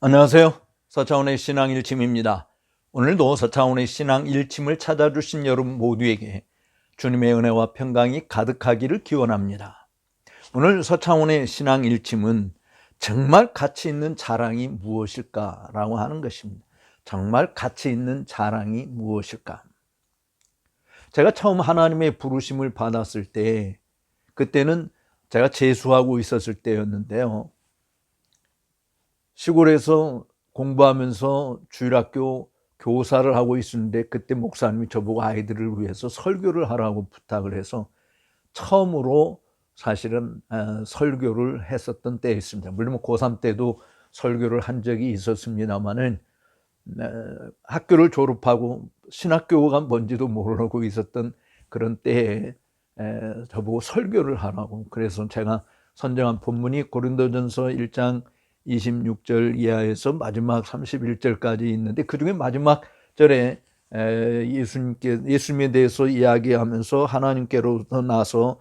안녕하세요. 서차원의 신앙 일침입니다. 오늘도 서차원의 신앙 일침을 찾아주신 여러분 모두에게 주님의 은혜와 평강이 가득하기를 기원합니다. 오늘 서차원의 신앙 일침은 정말 가치 있는 자랑이 무엇일까라고 하는 것입니다. 정말 가치 있는 자랑이 무엇일까? 제가 처음 하나님의 부르심을 받았을 때, 그때는 제가 재수하고 있었을 때였는데요. 시골에서 공부하면서 주일학교 교사를 하고 있었는데, 그때 목사님이 저보고 아이들을 위해서 설교를 하라고 부탁을 해서 처음으로 사실은 설교를 했었던 때였습니다. 물론 고3 때도 설교를 한 적이 있었습니다만은 학교를 졸업하고 신학교가 뭔지도 모르고 있었던 그런 때에 저보고 설교를 하라고, 그래서 제가 선정한 본문이 고린도전서 1장 26절 이하에서 마지막 31절까지 있는데, 그 중에 마지막 절에 예수님에 대해서 이야기하면서 하나님께로부터 나서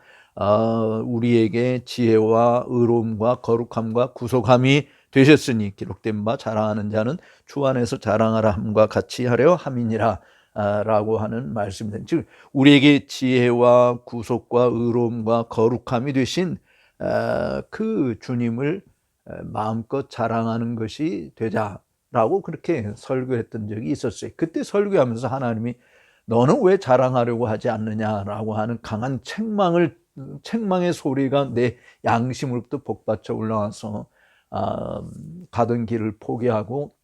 우리에게 지혜와 의로움과 거룩함과 구속함이 되셨으니 기록된 바 자랑하는 자는 주 안에서 자랑하라 함과 같이 하려 함이니라 라고 하는 말씀입니다. 즉 우리에게 지혜와 구속과 의로움과 거룩함이 되신 그 주님을 마음껏 자랑하는 것이 되자라고 그렇게 설교했던 적이 있었어요. 그때 설교하면서 하나님이 너는 왜 자랑하려고 하지 않느냐라고 하는 강한 책망의 소리가 내 양심으로부터 복받쳐 올라와서 가던 길을 포기하고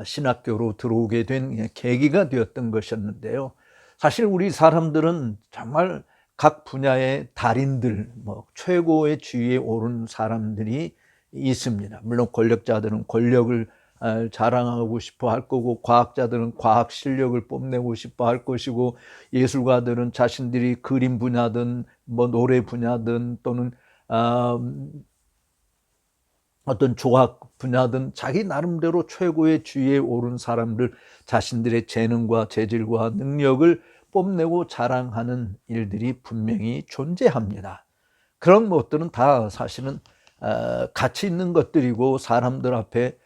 신학교로 들어오게 된 계기가 되었던 것이었는데요. 사실 우리 사람들은 정말 각 분야의 달인들, 최고의 지위에 오른 사람들이 있습니다. 물론 권력자들은 권력을 자랑하고 싶어 할 거고, 과학자들은 과학 실력을 뽐내고 싶어 할 것이고, 예술가들은 자신들이 그림 분야든 노래 분야든 또는 어떤 조학 분야든 자기 나름대로 최고의 지위에 오른 사람들, 자신들의 재능과 재질과 능력을 뽐내고 자랑하는 일들이 분명히 존재합니다. 그런 것들은 다 사실은 가치 있는 것들이고, 사람들 앞에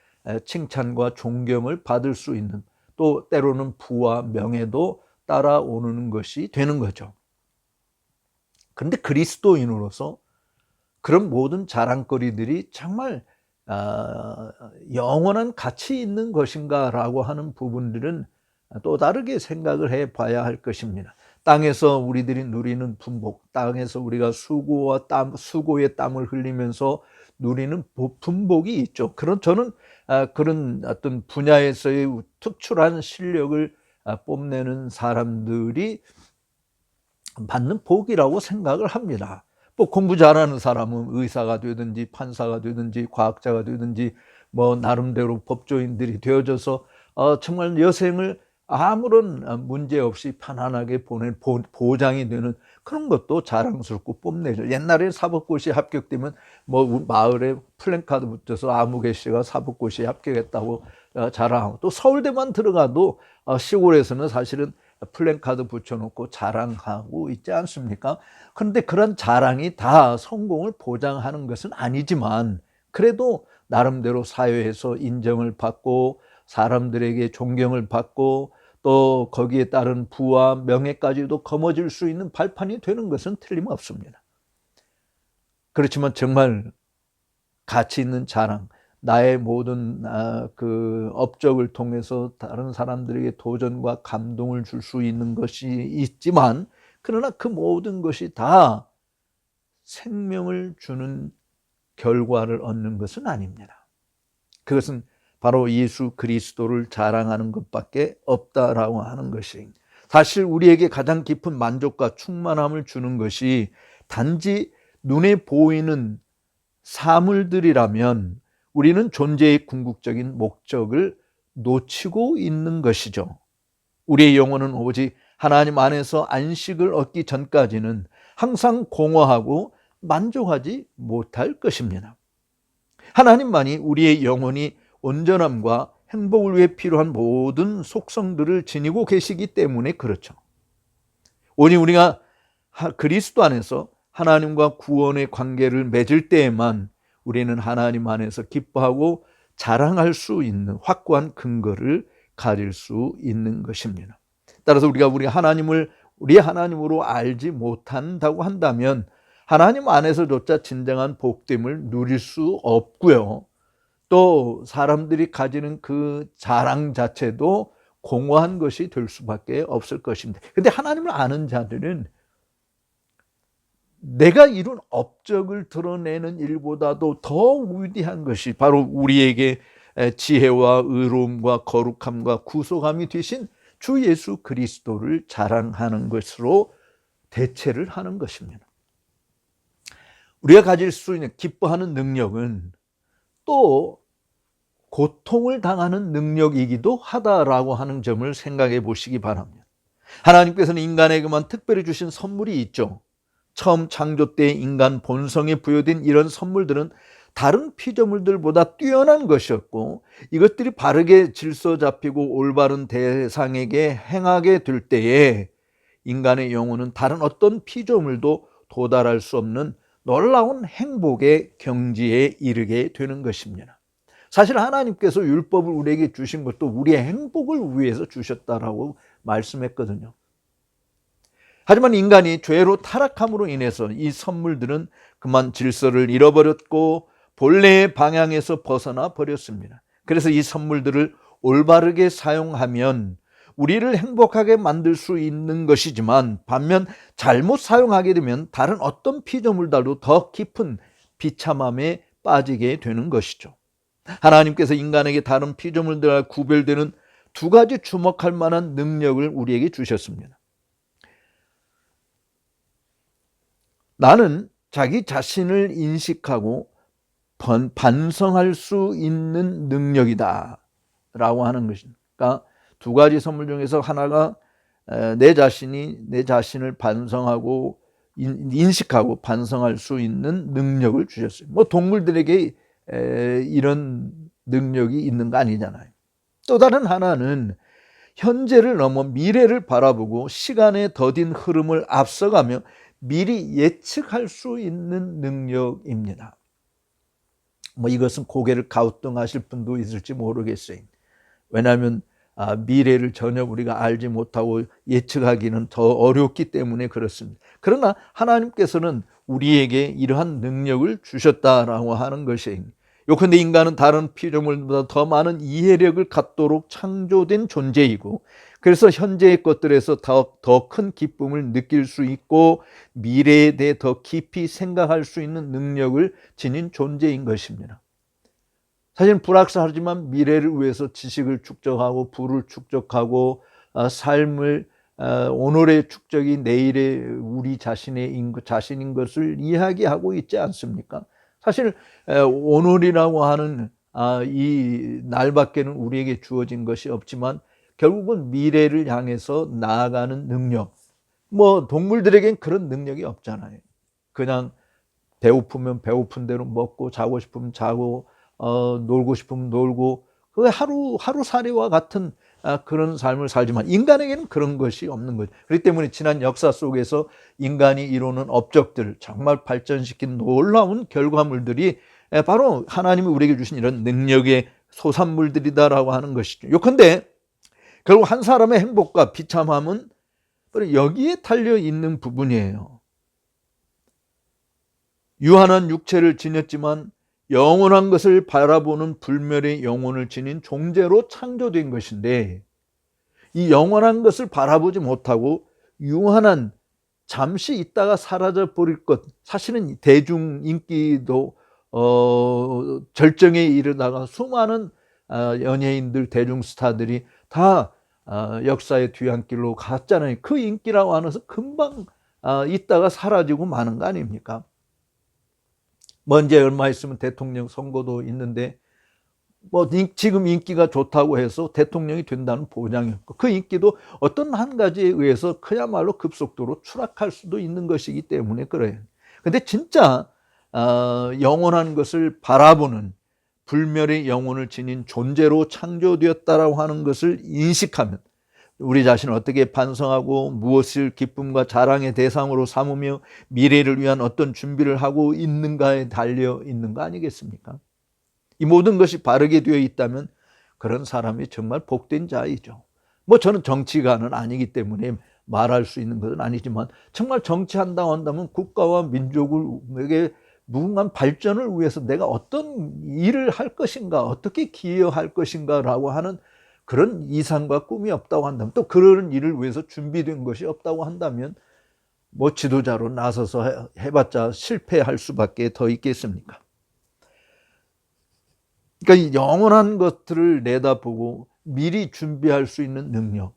칭찬과 존경을 받을 수 있는, 또 때로는 부와 명예도 따라오는 것이 되는 거죠. 그런데 그리스도인으로서 그런 모든 자랑거리들이 정말 영원한 가치 있는 것인가라고 하는 부분들은 또 다르게 생각을 해봐야 할 것입니다. 땅에서 우리들이 누리는 분복, 땅에서 우리가 수고의 땀을 흘리면서 누리는 분복이 있죠. 저는 그런 어떤 분야에서의 특출한 실력을 뽐내는 사람들이 받는 복이라고 생각을 합니다. 공부 잘하는 사람은 의사가 되든지 판사가 되든지 과학자가 되든지 나름대로 법조인들이 되어져서 정말 여생을 아무런 문제 없이 편안하게 보낸 보장이 되는 그런 것도 자랑스럽고 뽐내죠. 옛날에 사법고시 합격되면 마을에 플랜카드 붙여서 아무개 씨가 사법고시에 합격했다고 자랑하고, 또 서울대만 들어가도 시골에서는 사실은 플랜카드 붙여놓고 자랑하고 있지 않습니까? 그런데 그런 자랑이 다 성공을 보장하는 것은 아니지만, 그래도 나름대로 사회에서 인정을 받고 사람들에게 존경을 받고 또 거기에 따른 부와 명예까지도 거머쥘 수 있는 발판이 되는 것은 틀림없습니다. 그렇지만 정말 가치 있는 자랑, 나의 모든 그 업적을 통해서 다른 사람들에게 도전과 감동을 줄 수 있는 것이 있지만, 그러나 그 모든 것이 다 생명을 주는 결과를 얻는 것은 아닙니다. 그것은 바로 예수 그리스도를 자랑하는 것밖에 없다라고 하는 것이, 사실 우리에게 가장 깊은 만족과 충만함을 주는 것이 단지 눈에 보이는 사물들이라면 우리는 존재의 궁극적인 목적을 놓치고 있는 것이죠. 우리의 영혼은 오직 하나님 안에서 안식을 얻기 전까지는 항상 공허하고 만족하지 못할 것입니다. 하나님만이 우리의 영혼이 온전함과 행복을 위해 필요한 모든 속성들을 지니고 계시기 때문에 그렇죠. 오직 우리가 그리스도 안에서 하나님과 구원의 관계를 맺을 때에만 우리는 하나님 안에서 기뻐하고 자랑할 수 있는 확고한 근거를 가질 수 있는 것입니다. 따라서 우리가 우리 하나님으로 알지 못한다고 한다면 하나님 안에서조차 진정한 복됨을 누릴 수 없고요. 또 사람들이 가지는 그 자랑 자체도 공허한 것이 될 수밖에 없을 것입니다. 근데 하나님을 아는 자들은 내가 이룬 업적을 드러내는 일보다도 더 위대한 것이 바로 우리에게 지혜와 의로움과 거룩함과 구속함이 되신 주 예수 그리스도를 자랑하는 것으로 대체를 하는 것입니다. 우리가 가질 수 있는 기뻐하는 능력은 또 고통을 당하는 능력이기도 하다라고 하는 점을 생각해 보시기 바랍니다. 하나님께서는 인간에게만 특별히 주신 선물이 있죠. 처음 창조 때 인간 본성에 부여된 이런 선물들은 다른 피조물들보다 뛰어난 것이었고 이것들이 바르게 질서 잡히고 올바른 대상에게 행하게 될 때에 인간의 영혼은 다른 어떤 피조물도 도달할 수 없는 놀라운 행복의 경지에 이르게 되는 것입니다. 사실 하나님께서 율법을 우리에게 주신 것도 우리의 행복을 위해서 주셨다라고 말씀했거든요. 하지만 인간이 죄로 타락함으로 인해서 이 선물들은 그만 질서를 잃어버렸고 본래의 방향에서 벗어나 버렸습니다. 그래서 이 선물들을 올바르게 사용하면 우리를 행복하게 만들 수 있는 것이지만 반면 잘못 사용하게 되면 다른 어떤 피조물들도 더 깊은 비참함에 빠지게 되는 것이죠. 하나님께서 인간에게 다른 피조물들과 구별되는 두 가지 주목할 만한 능력을 우리에게 주셨습니다. 나는 자기 자신을 인식하고 반성할 수 있는 능력이다 라고 하는 것입니다. 그러니까 두 가지 선물 중에서 하나가 내 자신을 반성하고 인식하고 반성할 수 있는 능력을 주셨어요. 뭐 동물들에게 이런 능력이 있는 거 아니잖아요. 또 다른 하나는 현재를 넘어 미래를 바라보고 시간의 더딘 흐름을 앞서가며 미리 예측할 수 있는 능력입니다. 뭐 이것은 고개를 갸우뚱하실 분도 있을지 모르겠어요. 왜냐하면 미래를 전혀 우리가 알지 못하고 예측하기는 더 어렵기 때문에 그렇습니다. 그러나 하나님께서는 우리에게 이러한 능력을 주셨다라고 하는 것이에요. 요컨대 인간은 다른 피조물보다 더 많은 이해력을 갖도록 창조된 존재이고 그래서 현재의 것들에서 더 큰 기쁨을 느낄 수 있고 미래에 대해 더 깊이 생각할 수 있는 능력을 지닌 존재인 것입니다. 사실 불확실하지만 미래를 위해서 지식을 축적하고 부를 축적하고 삶을 오늘의 축적이 내일의 우리 자신인 것을 이야기하고 있지 않습니까? 사실 오늘이라고 하는 이 날밖에는 우리에게 주어진 것이 없지만 결국은 미래를 향해서 나아가는 능력, 뭐 동물들에겐 그런 능력이 없잖아요. 그냥 배고프면 배고픈 대로 먹고 자고 싶으면 자고 놀고 싶으면 놀고 그 하루살이와 같은 그런 삶을 살지만 인간에게는 그런 것이 없는 거죠. 그렇기 때문에 지난 역사 속에서 인간이 이루는 업적들 정말 발전시킨 놀라운 결과물들이 바로 하나님이 우리에게 주신 이런 능력의 소산물들이다라고 하는 것이죠. 요컨대 결국 한 사람의 행복과 비참함은 바로 여기에 달려 있는 부분이에요. 유한한 육체를 지녔지만 영원한 것을 바라보는 불멸의 영혼을 지닌 존재로 창조된 것인데 이 영원한 것을 바라보지 못하고 유한한 잠시 있다가 사라져 버릴 것, 사실은 대중 인기도 절정에 이르다가 수많은 연예인들, 대중 스타들이 다 역사의 뒤안길로 갔잖아요. 그 인기라고 하면서 금방 있다가 사라지고 마는 거 아닙니까? 먼저 얼마 있으면 대통령 선거도 있는데 뭐 지금 인기가 좋다고 해서 대통령이 된다는 보장이 없고 그 인기도 어떤 한 가지에 의해서 그야말로 급속도로 추락할 수도 있는 것이기 때문에 그래요. 근데 진짜 영원한 것을 바라보는 불멸의 영혼을 지닌 존재로 창조되었다라고 하는 것을 인식하면 우리 자신을 어떻게 반성하고 무엇을 기쁨과 자랑의 대상으로 삼으며 미래를 위한 어떤 준비를 하고 있는가에 달려 있는 거 아니겠습니까? 이 모든 것이 바르게 되어 있다면 그런 사람이 정말 복된 자이죠. 뭐 저는 정치가는 아니기 때문에 말할 수 있는 것은 아니지만 정말 정치한다고 한다면 국가와 민족에게 무궁한 발전을 위해서 내가 어떤 일을 할 것인가, 어떻게 기여할 것인가라고 하는 그런 이상과 꿈이 없다고 한다면, 또 그런 일을 위해서 준비된 것이 없다고 한다면 뭐 지도자로 나서서 해봤자 실패할 수밖에 더 있겠습니까? 그러니까 영원한 것들을 내다보고 미리 준비할 수 있는 능력,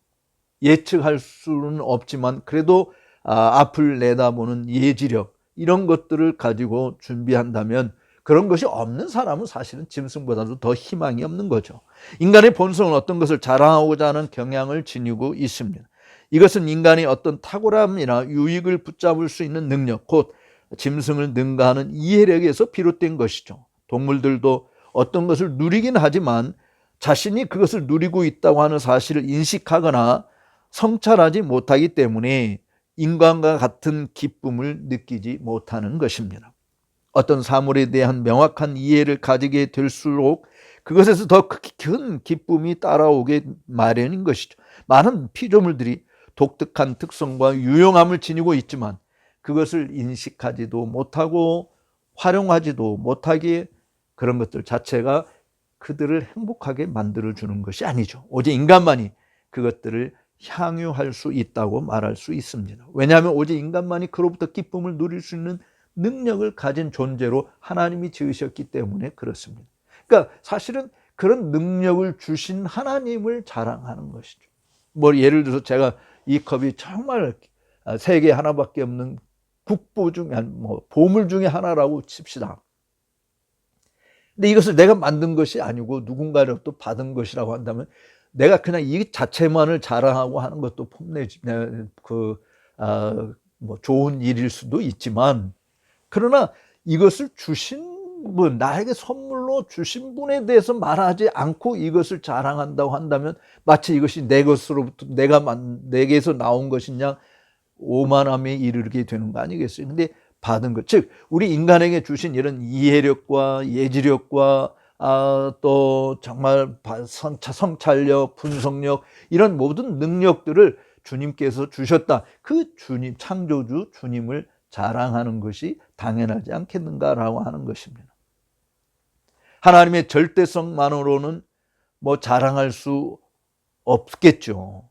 예측할 수는 없지만 그래도 앞을 내다보는 예지력, 이런 것들을 가지고 준비한다면 그런 것이 없는 사람은 사실은 짐승보다도 더 희망이 없는 거죠. 인간의 본성은 어떤 것을 자랑하고자 하는 경향을 지니고 있습니다. 이것은 인간의 어떤 탁월함이나 유익을 붙잡을 수 있는 능력, 곧 짐승을 능가하는 이해력에서 비롯된 것이죠. 동물들도 어떤 것을 누리긴 하지만 자신이 그것을 누리고 있다고 하는 사실을 인식하거나 성찰하지 못하기 때문에 인간과 같은 기쁨을 느끼지 못하는 것입니다. 어떤 사물에 대한 명확한 이해를 가지게 될수록 그것에서 더 큰 기쁨이 따라오게 마련인 것이죠. 많은 피조물들이 독특한 특성과 유용함을 지니고 있지만 그것을 인식하지도 못하고 활용하지도 못하기에 그런 것들 자체가 그들을 행복하게 만들어주는 것이 아니죠. 오직 인간만이 그것들을 향유할 수 있다고 말할 수 있습니다. 왜냐하면 오직 인간만이 그로부터 기쁨을 누릴 수 있는 능력을 가진 존재로 하나님이 지으셨기 때문에 그렇습니다. 그러니까 사실은 그런 능력을 주신 하나님을 자랑하는 것이죠. 뭐 예를 들어서 제가 이 컵이 정말 세계 하나밖에 없는 국보 중에 뭐 보물 중에 하나라고 칩시다. 근데 이것을 내가 만든 것이 아니고 누군가로부터 받은 것이라고 한다면 내가 그냥 이 자체만을 자랑하고 하는 것도 폼내지 뭐 좋은 일일 수도 있지만, 그러나 이것을 주신 분, 나에게 선물로 주신 분에 대해서 말하지 않고 이것을 자랑한다고 한다면 마치 이것이 내 것으로부터 내게서 나온 것이냐 오만함에 이르게 되는 거 아니겠어요? 근데 받은 것, 즉 우리 인간에게 주신 이런 이해력과 예지력과 또 정말 성찰력, 분석력, 이런 모든 능력들을 주님께서 주셨다. 그 주님, 창조주 주님을 자랑하는 것이 당연하지 않겠는가라고 하는 것입니다. 하나님의 절대성만으로는 뭐 자랑할 수 없겠죠.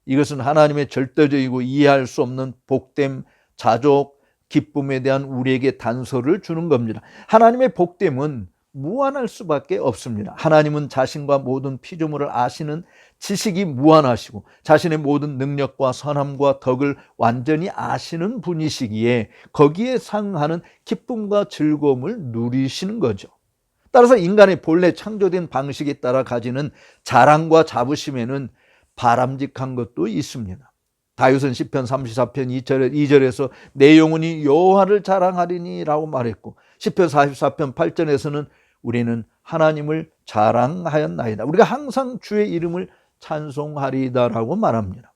이것은 하나님의 절대적이고 이해할 수 없는 복됨, 자족, 기쁨에 대한 우리에게 단서를 주는 겁니다. 하나님의 복됨은 무한할 수밖에 없습니다. 하나님은 자신과 모든 피조물을 아시는 지식이 무한하시고 자신의 모든 능력과 선함과 덕을 완전히 아시는 분이시기에 거기에 상하는 기쁨과 즐거움을 누리시는 거죠. 따라서 인간의 본래 창조된 방식에 따라 가지는 자랑과 자부심에는 바람직한 것도 있습니다. 다윗은 시편 34편 2절에서 내 영혼이 여호와를 자랑하리니 라고 말했고, 시편 44편 8절에서는 우리는 하나님을 자랑하였나이다, 우리가 항상 주의 이름을 찬송하리다 라고 말합니다.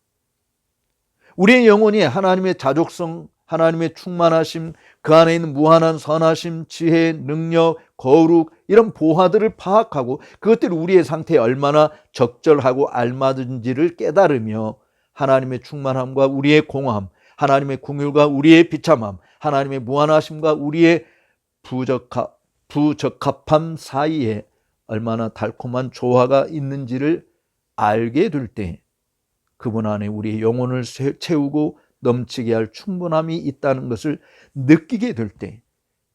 우리의 영혼이 하나님의 자족성, 하나님의 충만하심, 그 안에 있는 무한한 선하심, 지혜, 능력, 거룩, 이런 보화들을 파악하고 그것들이 우리의 상태에 얼마나 적절하고 알맞은지를 깨달으며 하나님의 충만함과 우리의 공허함, 하나님의 긍휼과 우리의 비참함, 하나님의 무한하심과 우리의 부적합함 사이에 얼마나 달콤한 조화가 있는지를 알게 될 때 그분 안에 우리의 영혼을 채우고 넘치게 할 충분함이 있다는 것을 느끼게 될 때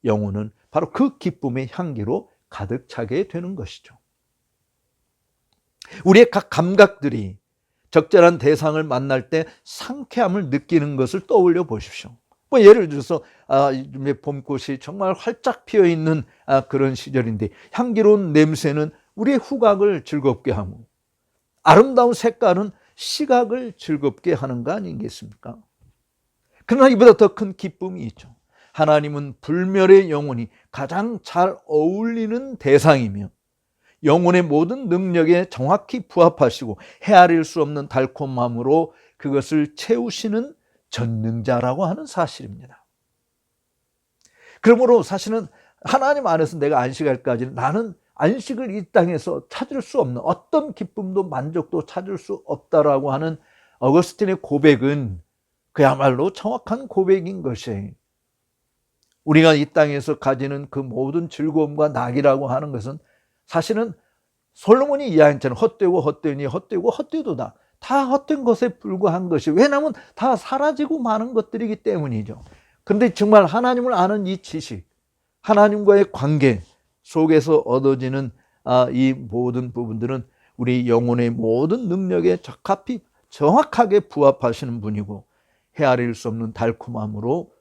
영혼은 바로 그 기쁨의 향기로 가득 차게 되는 것이죠. 우리의 각 감각들이 적절한 대상을 만날 때 상쾌함을 느끼는 것을 떠올려 보십시오. 뭐 예를 들어서 봄꽃이 정말 활짝 피어있는 그런 시절인데 향기로운 냄새는 우리의 후각을 즐겁게 하고 아름다운 색깔은 시각을 즐겁게 하는 거 아니겠습니까? 그러나 이보다 더 큰 기쁨이 있죠. 하나님은 불멸의 영혼이 가장 잘 어울리는 대상이며 영혼의 모든 능력에 정확히 부합하시고 헤아릴 수 없는 달콤함으로 그것을 채우시는 전능자라고 하는 사실입니다. 그러므로 사실은 하나님 안에서 내가 안식할까지는 나는 안식을 이 땅에서 찾을 수 없는, 어떤 기쁨도 만족도 찾을 수 없다라고 하는 어거스틴의 고백은 그야말로 정확한 고백인 것이에요. 우리가 이 땅에서 가지는 그 모든 즐거움과 낙이라고 하는 것은 사실은 솔로몬이 이야기한 것처럼 헛되고 헛되니 헛되고 헛되도다. 다 헛된 것에 불과한 것이, 왜냐하면 다 사라지고 마는 것들이기 때문이죠. 그런데 정말 하나님을 아는 이 지식, 하나님과의 관계 속에서 얻어지는 이 모든 부분들은 우리 영혼의 모든 능력에 적합히 정확하게 부합하시는 분이고, 헤아릴 수 없는 달콤함으로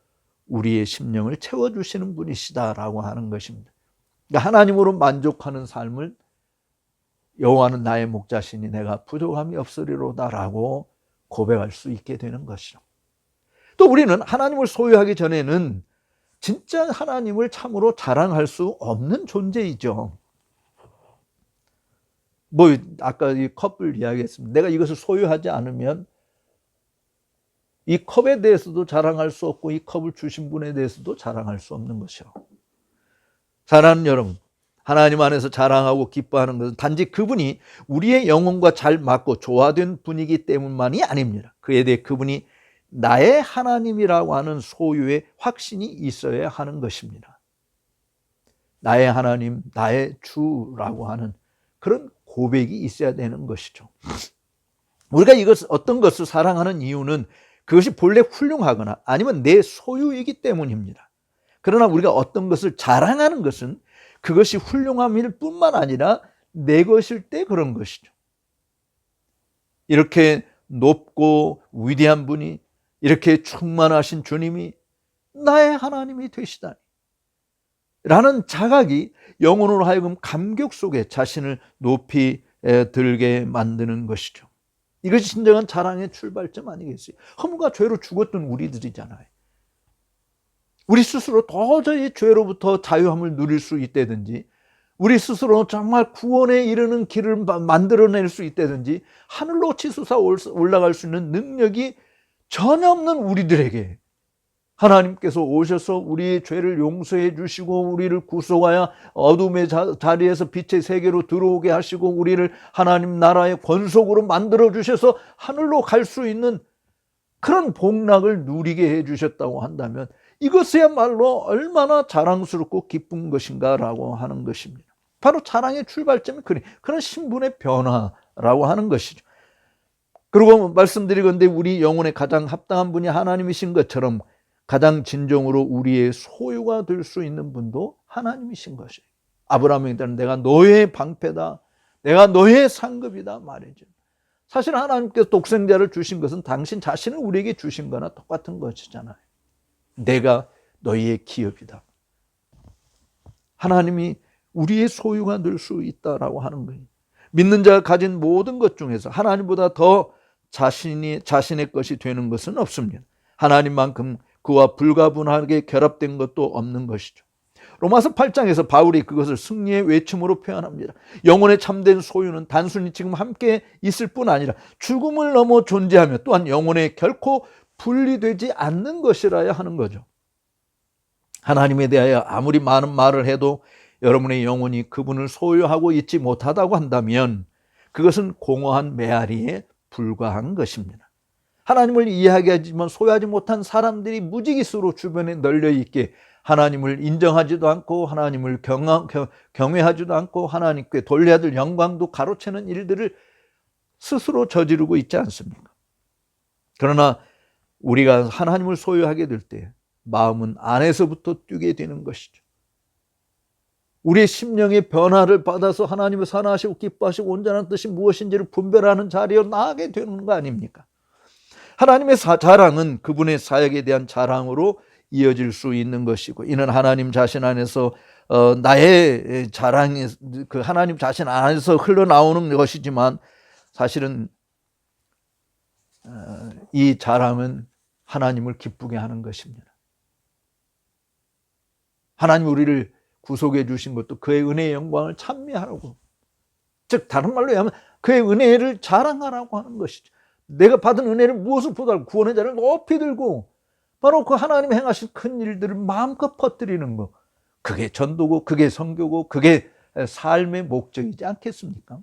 우리의 심령을 채워주시는 분이시다라고 하는 것입니다. 그러니까 하나님으로 만족하는 삶을 여호와는 나의 목자시니 내가 부족함이 없으리로다라고 고백할 수 있게 되는 것이죠. 또 우리는 하나님을 소유하기 전에는 진짜 하나님을 참으로 자랑할 수 없는 존재이죠. 아까 이 컵을 이야기했습니다. 내가 이것을 소유하지 않으면 이 컵에 대해서도 자랑할 수 없고 이 컵을 주신 분에 대해서도 자랑할 수 없는 것이요. 사랑하는 여러분, 하나님 안에서 자랑하고 기뻐하는 것은 단지 그분이 우리의 영혼과 잘 맞고 조화된 분이기 때문만이 아닙니다. 그에 대해 그분이 나의 하나님이라고 하는 소유의 확신이 있어야 하는 것입니다. 나의 하나님, 나의 주라고 하는 그런 고백이 있어야 되는 것이죠. 우리가 어떤 것을 사랑하는 이유는 그것이 본래 훌륭하거나 아니면 내 소유이기 때문입니다. 그러나 우리가 어떤 것을 자랑하는 것은 그것이 훌륭함일 뿐만 아니라 내 것일 때 그런 것이죠. 이렇게 높고 위대한 분이, 이렇게 충만하신 주님이 나의 하나님이 되시다니 라는 자각이 영혼으로 하여금 감격 속에 자신을 높이 들게 만드는 것이죠. 이것이 진정한 자랑의 출발점 아니겠어요? 허무가 죄로 죽었던 우리들이잖아요. 우리 스스로 도저히 죄로부터 자유함을 누릴 수 있다든지, 우리 스스로 정말 구원에 이르는 길을 만들어낼 수 있다든지, 하늘로 치솟아 올라갈 수 있는 능력이 전혀 없는 우리들에게 하나님께서 오셔서 우리의 죄를 용서해 주시고 우리를 구속하여 어둠의 자리에서 빛의 세계로 들어오게 하시고 우리를 하나님 나라의 권속으로 만들어 주셔서 하늘로 갈 수 있는 그런 복락을 누리게 해 주셨다고 한다면 이것이야말로 얼마나 자랑스럽고 기쁜 것인가라고 하는 것입니다. 바로 자랑의 출발점이 그런 신분의 변화라고 하는 것이죠. 그리고 말씀드리건대 우리 영혼에 가장 합당한 분이 하나님이신 것처럼 가장 진정으로 우리의 소유가 될 수 있는 분도 하나님이신 것이에요. 아브라함이 내가 너의 방패다, 내가 너의 상급이다 말이죠. 사실 하나님께서 독생자를 주신 것은 당신 자신을 우리에게 주신 거나 똑같은 것이잖아요. 내가 너희의 기업이다. 하나님이 우리의 소유가 될 수 있다라고 하는 거예요. 믿는 자가 가진 모든 것 중에서 하나님보다 더 자신의 것이 되는 것은 없습니다. 하나님만큼 그와 불가분하게 결합된 것도 없는 것이죠. 로마서 8장에서 바울이 그것을 승리의 외침으로 표현합니다. 영혼의 참된 소유는 단순히 지금 함께 있을 뿐 아니라 죽음을 넘어 존재하며 또한 영혼에 결코 분리되지 않는 것이라야 하는 거죠. 하나님에 대하여 아무리 많은 말을 해도 여러분의 영혼이 그분을 소유하고 있지 못하다고 한다면 그것은 공허한 메아리에 불과한 것입니다. 하나님을 이야기하지만 소유하지 못한 사람들이 무지기수로 주변에 널려 있게 하나님을 인정하지도 않고 하나님을 경외하지도 않고 하나님께 돌려야 될 영광도 가로채는 일들을 스스로 저지르고 있지 않습니까? 그러나 우리가 하나님을 소유하게 될 때 마음은 안에서부터 뛰게 되는 것이죠. 우리의 심령의 변화를 받아서 하나님을 사랑하시고 기뻐하시고 온전한 뜻이 무엇인지를 분별하는 자리로 나아가게 되는 거 아닙니까? 하나님의 자랑은 그분의 사역에 대한 자랑으로 이어질 수 있는 것이고, 이는 하나님 자신 안에서 나의 자랑이 그 하나님 자신 안에서 흘러나오는 것이지만 사실은 이 자랑은 하나님을 기쁘게 하는 것입니다. 하나님 우리를 구속해 주신 것도 그의 은혜의 영광을 찬미하라고, 즉 다른 말로 하면 그의 은혜를 자랑하라고 하는 것이죠. 내가 받은 은혜를 무엇을 보다 구원의 자를 높이 들고 바로 그 하나님이 행하신 큰 일들을 마음껏 퍼뜨리는 것, 그게 전도고 그게 선교고 그게 삶의 목적이지 않겠습니까?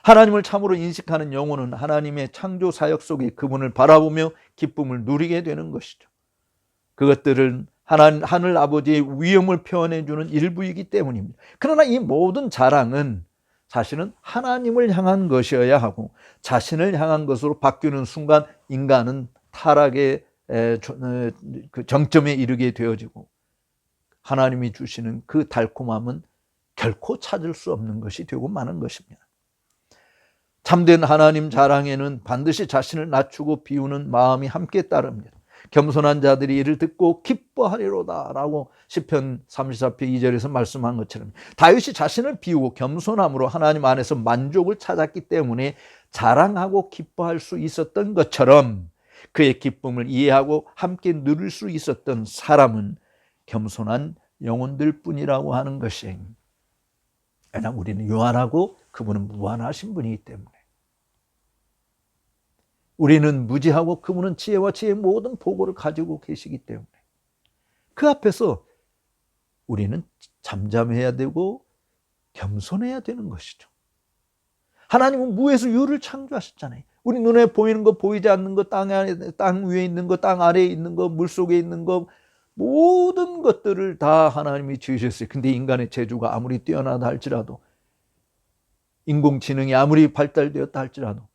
하나님을 참으로 인식하는 영혼은 하나님의 창조 사역 속에 그분을 바라보며 기쁨을 누리게 되는 것이죠. 그것들은 하늘 아버지의 위엄을 표현해주는 일부이기 때문입니다. 그러나 이 모든 자랑은 사실은 하나님을 향한 것이어야 하고 자신을 향한 것으로 바뀌는 순간 인간은 타락의 그 정점에 이르게 되어지고 하나님이 주시는 그 달콤함은 결코 찾을 수 없는 것이 되고 마는 것입니다. 참된 하나님 자랑에는 반드시 자신을 낮추고 비우는 마음이 함께 따릅니다. 겸손한 자들이 이를 듣고 기뻐하리로다 라고 시편 34편 2절에서 말씀한 것처럼 다윗이 자신을 비우고 겸손함으로 하나님 안에서 만족을 찾았기 때문에 자랑하고 기뻐할 수 있었던 것처럼 그의 기쁨을 이해하고 함께 누릴 수 있었던 사람은 겸손한 영혼들 뿐이라고 하는 것이, 왜냐하면 우리는 유한하고 그분은 무한하신 분이기 때문에, 우리는 무지하고 그분은 지혜와 지혜의 모든 보고를 가지고 계시기 때문에 그 앞에서 우리는 잠잠해야 되고 겸손해야 되는 것이죠. 하나님은 무에서 유를 창조하셨잖아요. 우리 눈에 보이는 거, 보이지 않는 거, 땅 위에 있는 거, 땅 아래에 있는 거, 물속에 있는 거, 모든 것들을 다 하나님이 지으셨어요. 근데 인간의 재주가 아무리 뛰어나다 할지라도, 인공지능이 아무리 발달되었다 할지라도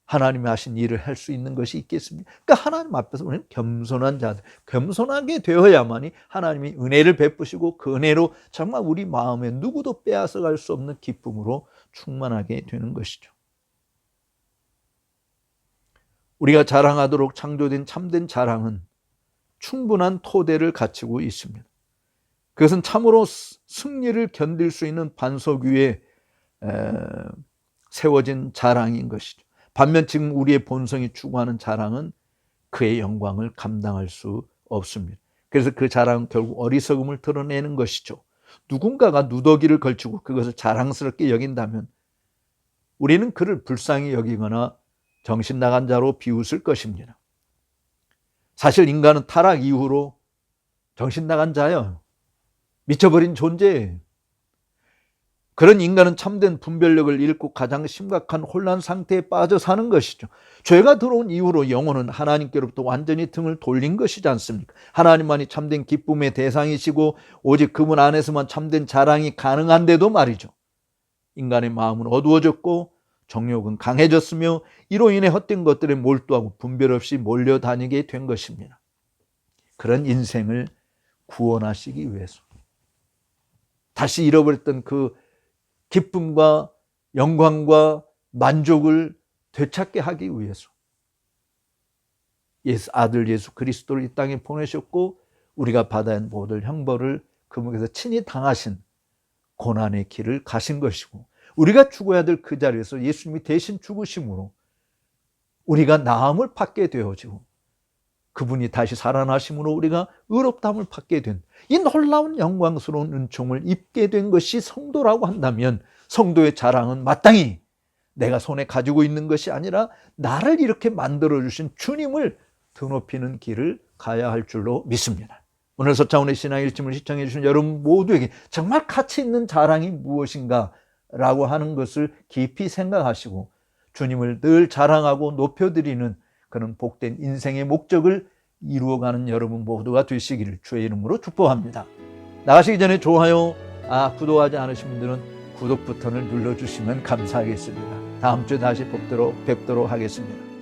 하나님이 하신 일을 할 수 있는 것이 있겠습니까? 그러니까 하나님 앞에서 우리는 겸손한 자들, 겸손하게 되어야만이 하나님이 은혜를 베푸시고 그 은혜로 정말 우리 마음에 누구도 빼앗아갈 수 없는 기쁨으로 충만하게 되는 것이죠. 우리가 자랑하도록 창조된 참된 자랑은 충분한 토대를 갖추고 있습니다. 그것은 참으로 승리를 견딜 수 있는 반석 위에 세워진 자랑인 것이죠. 반면 지금 우리의 본성이 추구하는 자랑은 그의 영광을 감당할 수 없습니다. 그래서 그 자랑은 결국 어리석음을 드러내는 것이죠. 누군가가 누더기를 걸치고 그것을 자랑스럽게 여긴다면 우리는 그를 불쌍히 여기거나 정신 나간 자로 비웃을 것입니다. 사실 인간은 타락 이후로 정신 나간 자예요. 미쳐버린 존재예요. 그런 인간은 참된 분별력을 잃고 가장 심각한 혼란 상태에 빠져 사는 것이죠. 죄가 들어온 이후로 영혼은 하나님께로부터 완전히 등을 돌린 것이지 않습니까? 하나님만이 참된 기쁨의 대상이시고 오직 그분 안에서만 참된 자랑이 가능한데도 말이죠. 인간의 마음은 어두워졌고 정욕은 강해졌으며 이로 인해 헛된 것들에 몰두하고 분별 없이 몰려다니게 된 것입니다. 그런 인생을 구원하시기 위해서, 다시 잃어버렸던 그 기쁨과 영광과 만족을 되찾게 하기 위해서 아들 예수 그리스도를 이 땅에 보내셨고 우리가 받아야 할 모든 형벌을 그분께서 친히 당하신 고난의 길을 가신 것이고, 우리가 죽어야 될 그 자리에서 예수님이 대신 죽으심으로 우리가 나음을 받게 되어지고 그분이 다시 살아나심으로 우리가 의롭다함을 받게 된 이 놀라운 영광스러운 은총을 입게 된 것이 성도라고 한다면, 성도의 자랑은 마땅히 내가 손에 가지고 있는 것이 아니라 나를 이렇게 만들어주신 주님을 드높이는 길을 가야 할 줄로 믿습니다. 오늘 서차원의 신앙 일침을 시청해 주신 여러분 모두에게 정말 가치 있는 자랑이 무엇인가 라고 하는 것을 깊이 생각하시고 주님을 늘 자랑하고 높여드리는 그런 복된 인생의 목적을 이루어가는 여러분 모두가 되시기를 주의 이름으로 축복합니다. 나가시기 전에 좋아요, 구독하지 않으신 분들은 구독 버튼을 눌러주시면 감사하겠습니다. 다음 주에 다시 뵙도록 하겠습니다.